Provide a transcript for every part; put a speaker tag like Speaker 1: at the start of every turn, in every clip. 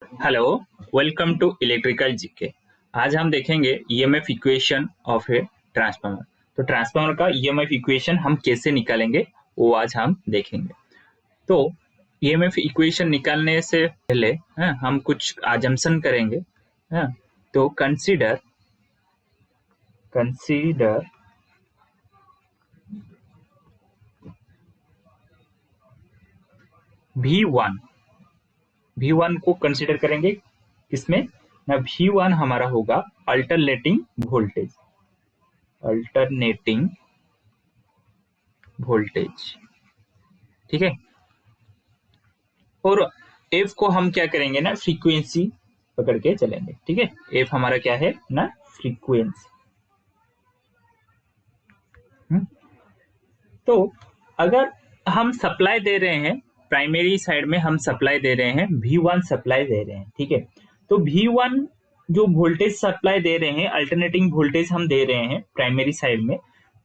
Speaker 1: Hello, welcome to electrical GK. आज हम देखेंगे EMF equation of a transformer. तो ट्रांसफार्मर का ईएमएफ इक्वेशन हम कैसे निकालेंगे वो आज हम देखेंगे। तो ईएमएफ इक्वेशन निकालने से पहले हम कुछ अजम्पशन करेंगे। तो कंसीडर V1 को कंसीडर करेंगे। किसमें ना, V1 हमारा होगा अल्टरनेटिंग वोल्टेज, ठीक है। और F को हम क्या करेंगे ना, फ्रीक्वेंसी पकड़ के चलेंगे, ठीक है। F हमारा क्या है ना, फ्रीक्वेंसी। तो अगर हम सप्लाई दे रहे हैं, प्राइमरी साइड में हम सप्लाई दे रहे हैं, V1 सप्लाई दे रहे हैं, ठीक है। तो V1 जो वोल्टेज सप्लाई दे रहे हैं, अल्टरनेटिंग वोल्टेज हम दे रहे हैं प्राइमरी साइड में,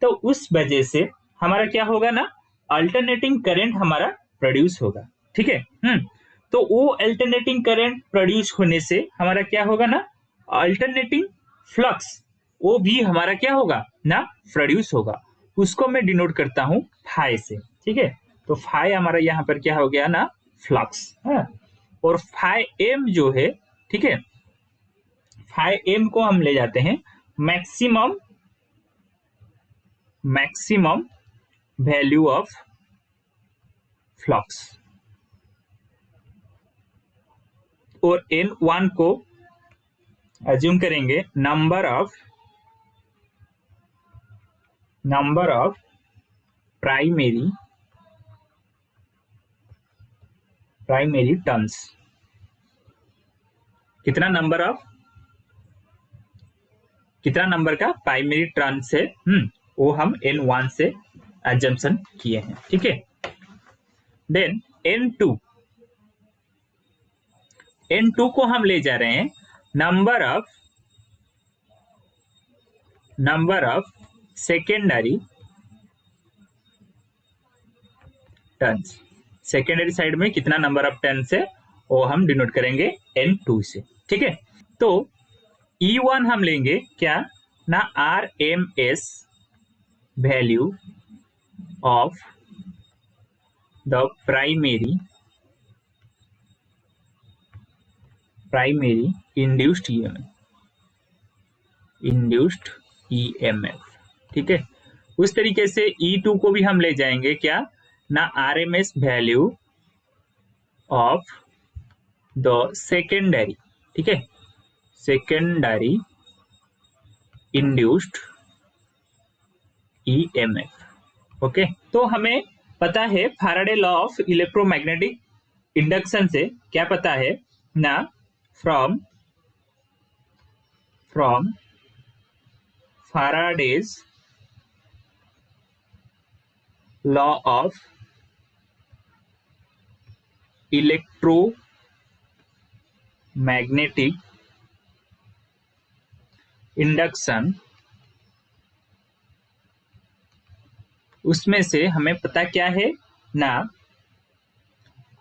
Speaker 1: तो उस वजह से हमारा क्या होगा ना, अल्टरनेटिंग करंट हमारा प्रोड्यूस होगा, ठीक है। तो वो अल्टरनेटिंग करंट प्रोड्यूस होने से हमारा क्या होगा ना, अल्टरनेटिंग फ्लक्स वो भी हमारा क्या होगा ना, प्रोड्यूस होगा। उसको मैं डिनोट करता हूं फाई से, ठीक है। तो फाई हमारा यहाँ पर क्या हो गया ना, फ्लक्स है। और फाई एम जो है, ठीक है, फाई एम को हम ले जाते हैं मैक्सिमम वैल्यू ऑफ फ्लक्स, और N1 को अज्यूम करेंगे नंबर ऑफ प्राइमरी टर्न्स। कितना नंबर का प्राइमरी टर्न्स है, वो हम N1 से अजम्पशन किए हैं, ठीक है। देन N2 को हम ले जा रहे हैं number of secondary turns. Secondary side में कितना नंबर ऑफ टर्न्स है वो हम डिनोट करेंगे N2 से, ठीक है। तो E1 हम लेंगे क्या ना, RMS value of the primary induced EMF, ठीक है। उस तरीके से E2 को भी हम ले जाएंगे क्या ना, RMS value of the secondary, ठीक है, सेकेंडरी इंड्यूस्ड EMF, ओके। तो हमें पता है Faraday law of electromagnetic induction से क्या पता है ना, from Faraday's law of electromagnetic induction, उसमें से हमें पता क्या है ना,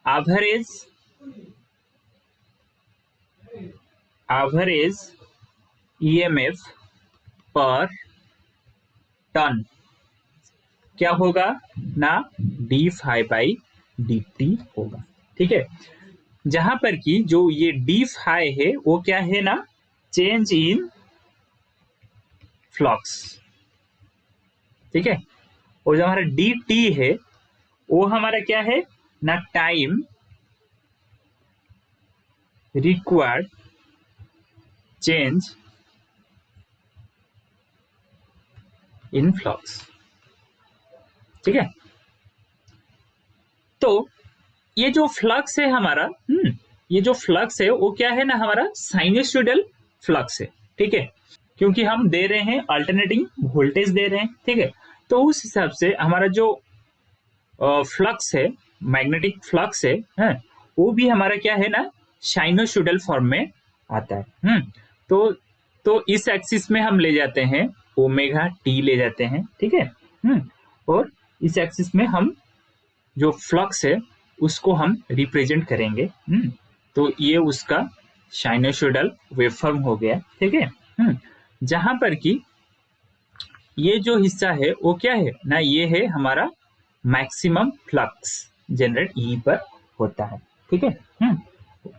Speaker 1: एवरेज EMF पर टर्न क्या होगा ना, d∅dt होगा, ठीक है। जहां पर कि जो ये d∅ है वो क्या है ना, चेंज इन फ्लक्स, ठीक है। और जो हमारा dt है वो हमारा क्या है ना, time required change in flux, ठीक है। तो ये जो फ्लक्स है हमारा, ये जो फ्लक्स है वो क्या है ना, हमारा साइनसॉइडल फ्लक्स है, ठीक है। क्योंकि हम दे रहे हैं अल्टरनेटिंग वोल्टेज दे रहे हैं, ठीक है। तो उस हिसाब से हमारा जो फ्लक्स है, मैग्नेटिक फ्लक्स है, वो भी हमारा क्या है ना, साइनसॉइडल फॉर्म में आता है। तो इस एक्सिस में हम ले जाते हैं ओमेगा टी ले जाते हैं, ठीक है। और इस एक्सिस में हम जो फ्लक्स है उसको हम रिप्रेजेंट करेंगे तो ये उसका साइनसोइडल वेवफॉर्म हो गया, ठीक है। जहां पर कि ये जो हिस्सा है वो क्या है ना, ये है हमारा मैक्सिमम फ्लक्स जनरेट यहीं पर होता है, ठीक है।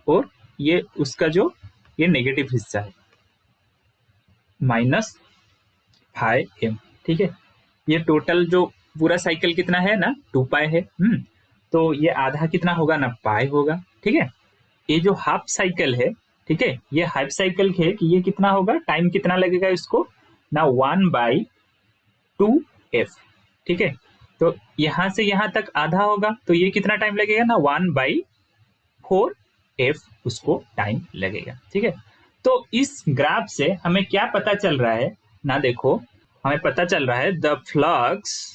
Speaker 1: और ये उसका जो ये नेगेटिव हिस्सा है -5m, ठीक है। ये टोटल जो पूरा साइकिल कितना है ना 2 पाई है। तो ये आधा कितना होगा ना पाई होगा, ठीक है। ये जो हाफ साइकिल है, ठीक है, ये हाफ साइकिल है कि ये कितना होगा, टाइम कितना लगेगा इसको ना 1/2f, ठीक है। तो यहां से यहां तक आधा होगा, तो ये कितना टाइम लगेगा ना 1/4f उसको टाइम लगेगा, ठीक है। तो इस ग्राफ से हमें क्या पता चल रहा है ना, देखो हमें पता चल रहा है the flux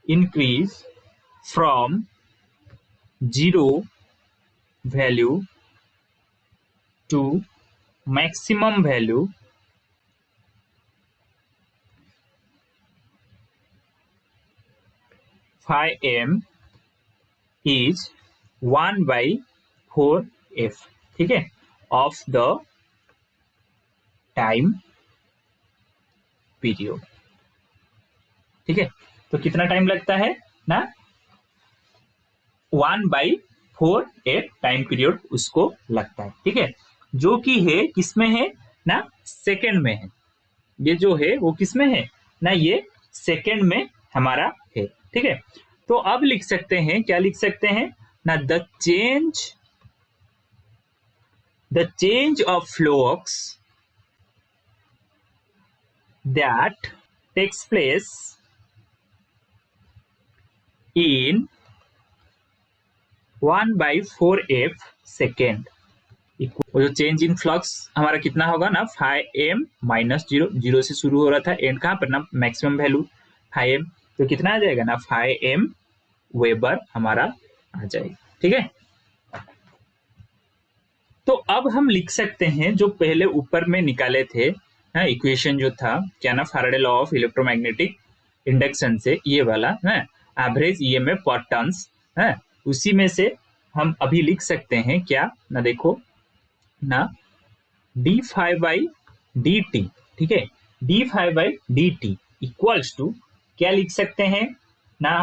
Speaker 1: increase from 0 value to maximum value phi m is 1/4f, ठीक है, of the time period, ठीक है। तो कितना टाइम लगता है ना 1/4f टाइम पीरियड उसको लगता है, ठीक है। जो कि है किसमें है ना, सेकेंड में है। ये जो है वो किसमें है ना, ये सेकेंड में हमारा है, ठीक है। तो अब लिख सकते हैं, क्या लिख सकते हैं ना, the change of flux that takes place in 1/4f second. वो जो चेंज इन फ्लक्स हमारा कितना होगा ना 5m - 0, 0 से शुरू हो रहा था, एंड कहाँ पर ना मैक्सिमम वैल्यू 5m, तो कितना आ जाएगा ना 5m वेबर हमारा आ जाएगा, ठीक है। तो अब हम लिख सकते हैं जो पहले ऊपर में निकाले थे इक्वेशन जो था क्या ना, Faraday law of electromagnetic induction से ये वाला है एवरेज ईएमएफ पर टर्न्स है, उसी में से हम अभी लिख सकते हैं क्या ना, देखो ना d∅dt, ठीक है, d∅dt इक्वल्स टू क्या लिख सकते हैं ना,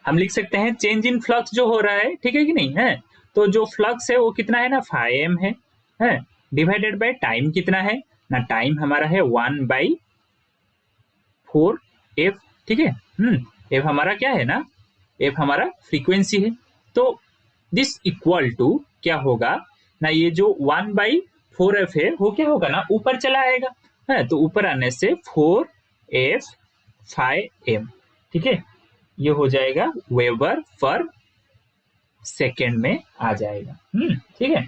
Speaker 1: हम लिख सकते हैं चेंज इन फ्लक्स जो हो रहा है, ठीक है कि नहीं है। तो जो फ्लक्स है वो कितना है ना 5m है डिवाइडेड बाय टाइम कितना है ना, टाइम हमारा है 1/4f, ठीक है। f हमारा क्या है ना, f हमारा फ्रीक्वेंसी है। तो दिस इक्वल टू क्या होगा ना, ये जो 1/4f है वो क्या होगा ना ऊपर चला आएगा है, तो ऊपर आने से 4f 5m, ठीक है, ये हो जाएगा वेबर पर सेकेंड में आ जाएगा, ठीक है।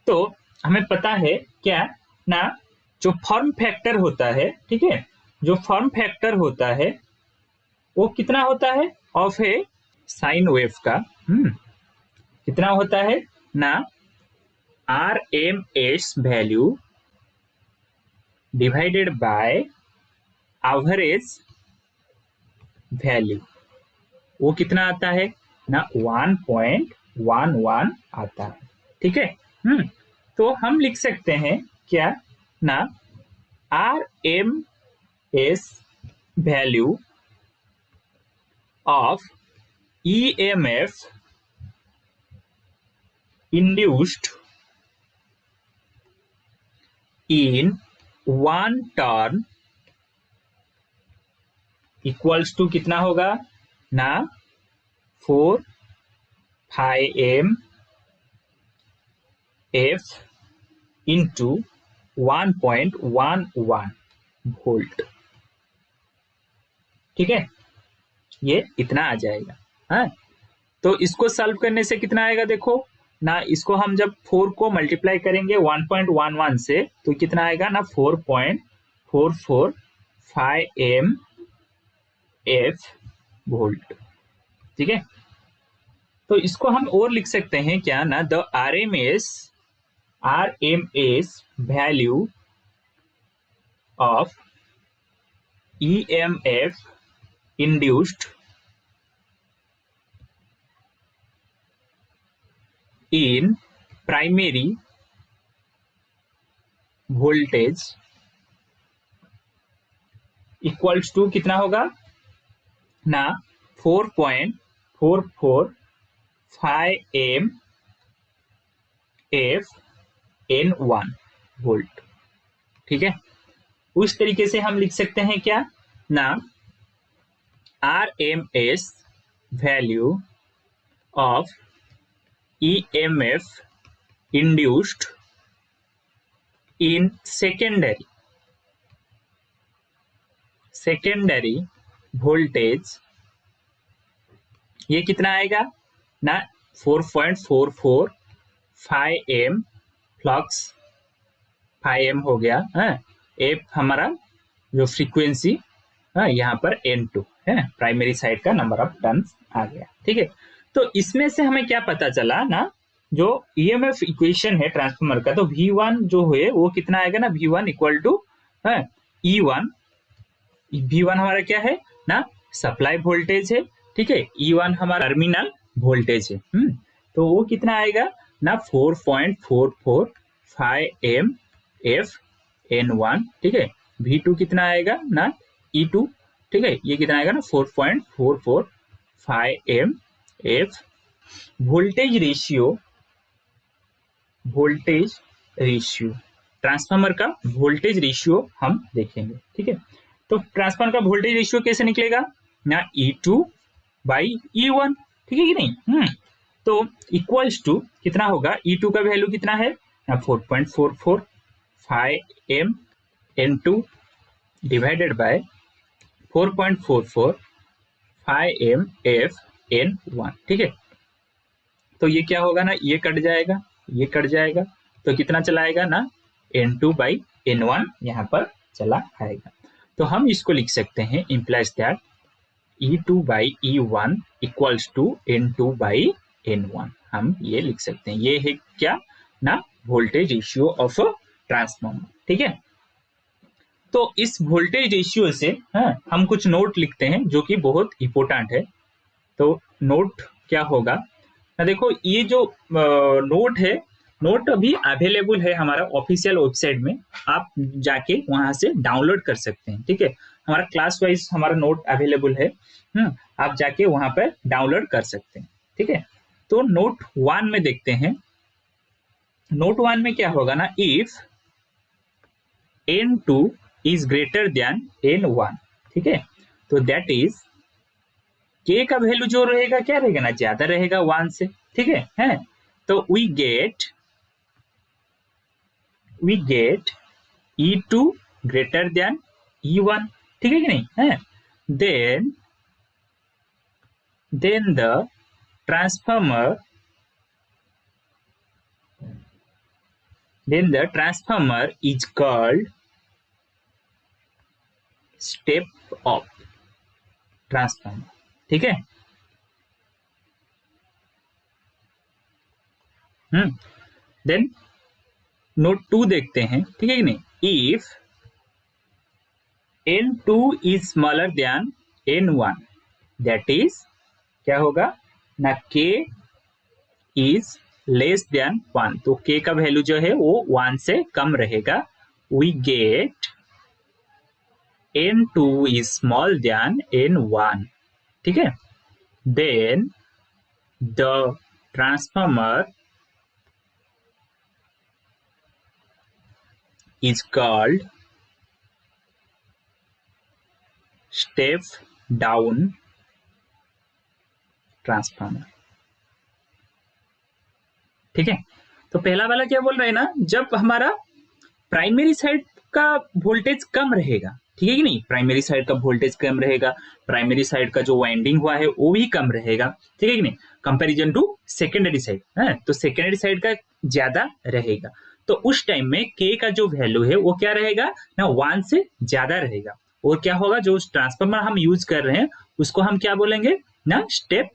Speaker 1: तो हमें पता है क्या ना, जो फॉर्म फैक्टर होता है, ठीक है, जो फॉर्म फैक्टर होता है वो कितना होता है ऑफ ए साइन वेव का, कितना होता है ना RMS value divided by average value, वो कितना आता है ना 1.11 आता है, ठीक है। तो हम लिख सकते हैं क्या ना RMS value of EMF induced in one turn equals to कितना होगा ना 4πm f इंटू 1.11 वोल्ट, ठीक है, ये इतना आ जाएगा। हाँ, तो इसको सॉल्व करने से कितना आएगा, देखो ना, इसको हम जब 4 को मल्टीप्लाई करेंगे 1.11 से तो कितना आएगा ना 4.445 f वोल्ट, ठीक है। तो इसको हम और लिख सकते हैं क्या ना, the RMS value of EMF induced in primary voltage equals to कितना होगा ना 4.445 एम एफ एन 1 वोल्ट। ठीक है, उस तरीके से हम लिख सकते हैं क्या ना R M S value of E M F induced in secondary voltage, ये कितना आएगा ना 4.445 एम फ्लक्स 5 एम हो गया है, एफ हमारा जो फ्रीक्वेंसी यहाँ पर N2 है, प्राइमरी साइड का नंबर ऑफ टर्न्स आ गया। ठीक है, तो इसमें से हमें क्या पता चला ना, जो ईएमएफ इक्वेशन है ट्रांसफार्मर का, तो V1 जो है वो कितना आएगा ना V1 equal to E1। V1 हमारा क्या है ना सप्लाई वोल्टेज है। ठीक है, E1 हमारा टर्मिनल वोल्टेज है। तो वो कितना आएगा ना 4.445 एम एफ N1। ठीक है, V2 कितना आएगा ना E2। ठीक है, ये कितना आएगा ना 4.445 M F. Voltage ratio transformer का वोल्टेज रेशियो हम देखेंगे। ठीक है, तो ट्रांसफार्मर का वोल्टेज रेशियो कैसे निकलेगा ना E2/E1। ठीक है कि नहीं। तो इक्वल्स टू कितना होगा, E2 का वैल्यू कितना है ना 4.445 M N2 divided by 4.445 M F N1। ठीक है, तो ये क्या होगा ना ये कट जाएगा, ये कट जाएगा, तो कितना चलाएगा ना N2/N1 यहाँ पर चला आएगा। तो हम इसको लिख सकते हैं implies that E2/E1 equals to N2/N1। हम ये लिख सकते हैं, ये है क्या ना वोल्टेज रेशियो ऑफ ट्रांसफार्मर। ठीक है, तो इस वोल्टेज रेशियो से हम कुछ नोट लिखते हैं जो कि बहुत इंपॉर्टेंट है। तो नोट क्या होगा ना, देखो ये जो नोट है, नोट अभी अवेलेबल है हमारा ऑफिशियल वेबसाइट में, आप जाके वहां से डाउनलोड कर सकते हैं। ठीक है, हमारा क्लास वाइज हमारा नोट अवेलेबल है, आप जाके वहां पर डाउनलोड कर सकते हैं। ठीक है, तो नोट 1 में देखते हैं। नोट 1 में क्या होगा ना, if N2 is greater than N1। ठीक है, तो दैट इज K का वैल्यू जो रहेगा क्या रहेगा ना ज्यादा रहेगा 1 से। ठीक है, तो we get E2 greater than E1। ठीक है कि नहीं है, then the transformer is called step up transformer. ठीक है, देन नोट 2 देखते हैं। ठीक है कि नहीं, if N2 is smaller than N1 that is क्या होगा ना K इज लेस देन 1। तो K का वैल्यू जो है वो 1 से कम रहेगा। We get N2 is small than N1। ठीक है, then the transformer is called step down transformer. ठीक है, तो पहला वाला क्या बोल रहे हैं ना, जब हमारा प्राइमरी साइड का वोल्टेज कम रहेगा। ठीक है कि नहीं, प्राइमरी साइड का वोल्टेज कम रहेगा, प्राइमरी साइड का जो वाइंडिंग हुआ है वो भी कम रहेगा। ठीक है कि नहीं, कंपैरिजन टू सेकेंडरी साइड है, तो सेकेंडरी साइड का ज्यादा रहेगा। तो उस टाइम में K का जो वैल्यू है वो क्या रहेगा ना 1 से ज्यादा रहेगा। और क्या होगा, जो ट्रांसफार्मर हम यूज कर रहे हैं उसको हम क्या बोलेंगे ना स्टेप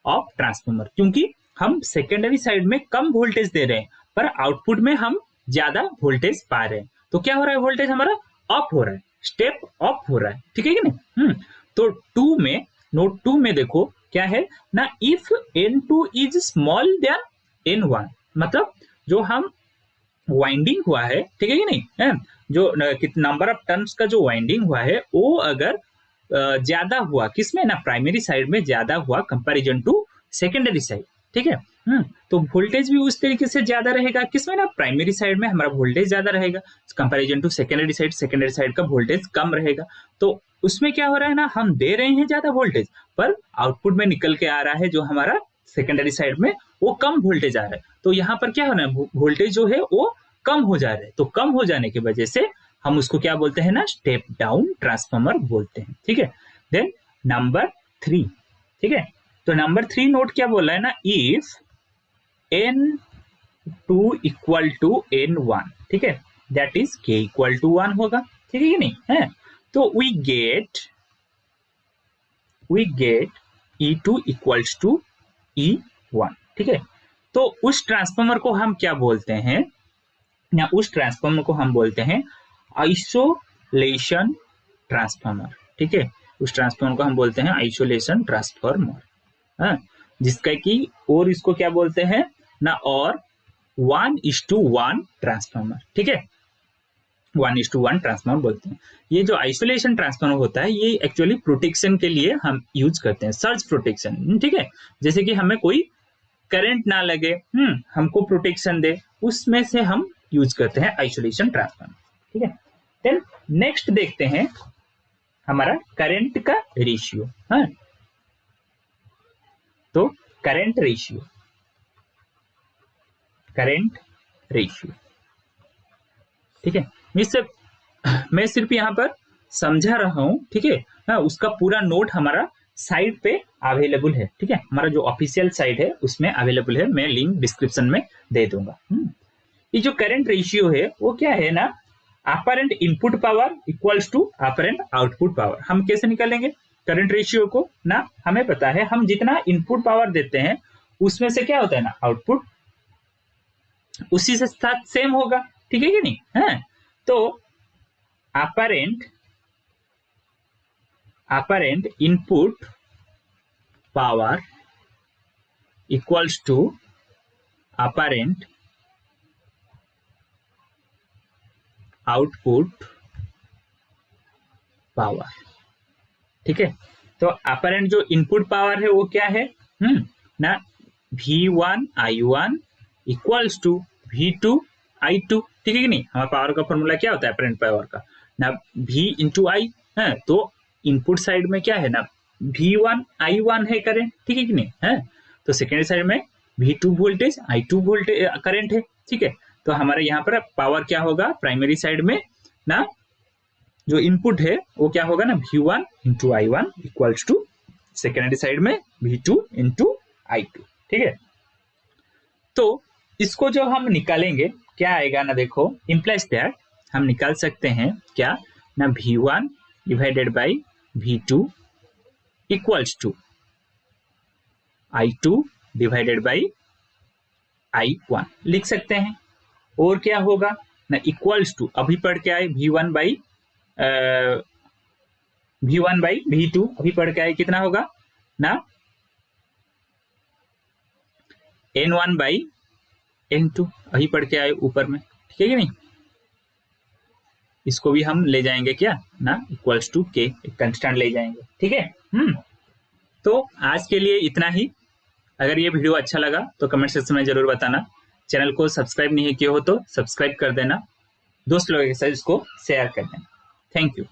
Speaker 1: ऑफ ट्रांसफार्मर, क्योंकि हम सेकेंडरी साइड में कम वोल्टेज दे रहे हैं पर आउटपुट में हम ज्यादा वोल्टेज पा रहे हैं। तो क्या हो रहा है, वोल्टेज हमारा अप हो रहा है, स्टेप अप हो रहा है। ठीक है कि नहीं। तो 2 में नोट 2 में देखो क्या है ना, if N2 is small than N1, मतलब जो हम वाइंडिंग हुआ है, ठीक है कि नहीं है, जो नंबर ऑफ टर्न्स का जो वाइंडिंग हुआ है वो अगर ज्यादा हुआ किसमें ना, प्राइमरी साइड में ज्यादा हुआ कंपैरिजन टू सेकेंडरी साइड, ठीक है। तो वोल्टेज भी उस तरीके से ज्यादा रहेगा किसमें ना, प्राइमरी साइड में हमारा वोल्टेज ज्यादा रहेगा कंपैरिजन टू सेकेंडरी साइड का वोल्टेज कम रहेगा। तो उसमें क्या हो रहा है ना, हम दे रहे हैं ज्यादा वोल्टेज पर आउटपुट में निकल के आ रहा है जो हमारा सेकेंडरी साइड में वो कम वोल्टेज आ रहा है। तो यहाँ पर क्या हो रहा है, वोल्टेज जो है वो कम हो जा रहा है। तो कम हो जाने की वजह से हम उसको क्या बोलते हैं ना, स्टेप डाउन ट्रांसफार्मर बोलते हैं, ठीक है। देन नंबर 3, ठीक है। तो नंबर 3 नोट क्या बोल रहा है ना, if N2 equal to N1, ठीक है, that is K equal to 1 होगा, ठीक है कि नहीं है। तो we get E2 equals to E1, ठीक है। तो उस ट्रांसफार्मर को हम क्या बोलते हैं, या उस ट्रांसफार्मर को हम बोलते हैं आइसोलेशन ट्रांसफार्मर, ठीक है। उस ट्रांसफार्मर को हम बोलते हैं आइसोलेशन ट्रांसफार्मर, जिसका कि और इसको क्या बोलते हैं ना, और 1:1 ट्रांसफार्मर, ठीक है, 1:1 ट्रांसफार्मर बोलते हैं। ये जो आइसोलेशन ट्रांसफार्मर होता है ये एक्चुअली प्रोटेक्शन के लिए हम यूज करते हैं, सर्ज प्रोटेक्शन, ठीक है। जैसे कि हमें कोई करंट ना लगे, हमको प्रोटेक्शन दे, उसमें से हम यूज करते हैं आइसोलेशन ट्रांसफार्मर, ठीक है। देन नेक्स्ट देखते हैं हमारा करंट का रेशियो, तो करंट रेशियो, ठीक है। मैं सिर्फ यहाँ पर समझा रहा हूं, ठीक है। उसका पूरा नोट हमारा साइट पे अवेलेबल है, ठीक है, हमारा जो ऑफिशियल साइट है उसमें अवेलेबल है, मैं लिंक डिस्क्रिप्शन में दे दूंगा। ये जो करंट रेशियो है वो क्या है ना, apparent input power equals to apparent output power. हम कैसे निकालेंगे करंट रेशियो को ना, हमें पता है हम जितना इनपुट पावर देते हैं उसमें से क्या होता है ना, आउटपुट उसी से साथ सेम होगा, ठीक है कि नहीं है। तो apparent input power equals to apparent output power, ठीक है। तो अपरेंट जो इनपुट पावर है वो क्या है ना, V1 I1 equals to V2 I2, ठीक है कि नहीं। हमारे पावर का फॉर्मूला क्या होता है अपरेंट पावर का ना, V इंटू आई है। तो इनपुट साइड में क्या है ना, V1 I1 है करंट, ठीक है कि नहीं है। तो सेकेंडरी साइड में V2 voltage I2 voltage current है, ठीक है। तो हमारे यहाँ पर पावर क्या होगा, प्राइमरी साइड में ना जो इनपुट है वो क्या होगा ना, V1 into I1 equals to secondary side में V2 इंटू I2, ठीक है। तो इसको जो हम निकालेंगे क्या आएगा ना, देखो इम्प्लाइज दैट हम निकाल सकते हैं क्या ना, V1 divided by V2 equals to I2 divided by I1 लिख सकते हैं। और क्या होगा ना, इक्वल्स टू अभी पढ़ के आए V1 बाई V2 अभी पढ़ के आए, कितना होगा ना, N1 बाई N2 अभी पढ़ के आए ऊपर में, ठीक है कि नहीं। इसको भी हम ले जाएंगे क्या ना, इक्वल्स टू के, एक कंस्टेंट ले जाएंगे, ठीक है। तो आज के लिए इतना ही। अगर ये वीडियो अच्छा लगा तो कमेंट सेक्शन में जरूर बताना। चैनल को सब्सक्राइब नहीं किया हो तो सब्सक्राइब कर देना, दोस्त लोगों के साथ इसको शेयर कर देना। Thank you.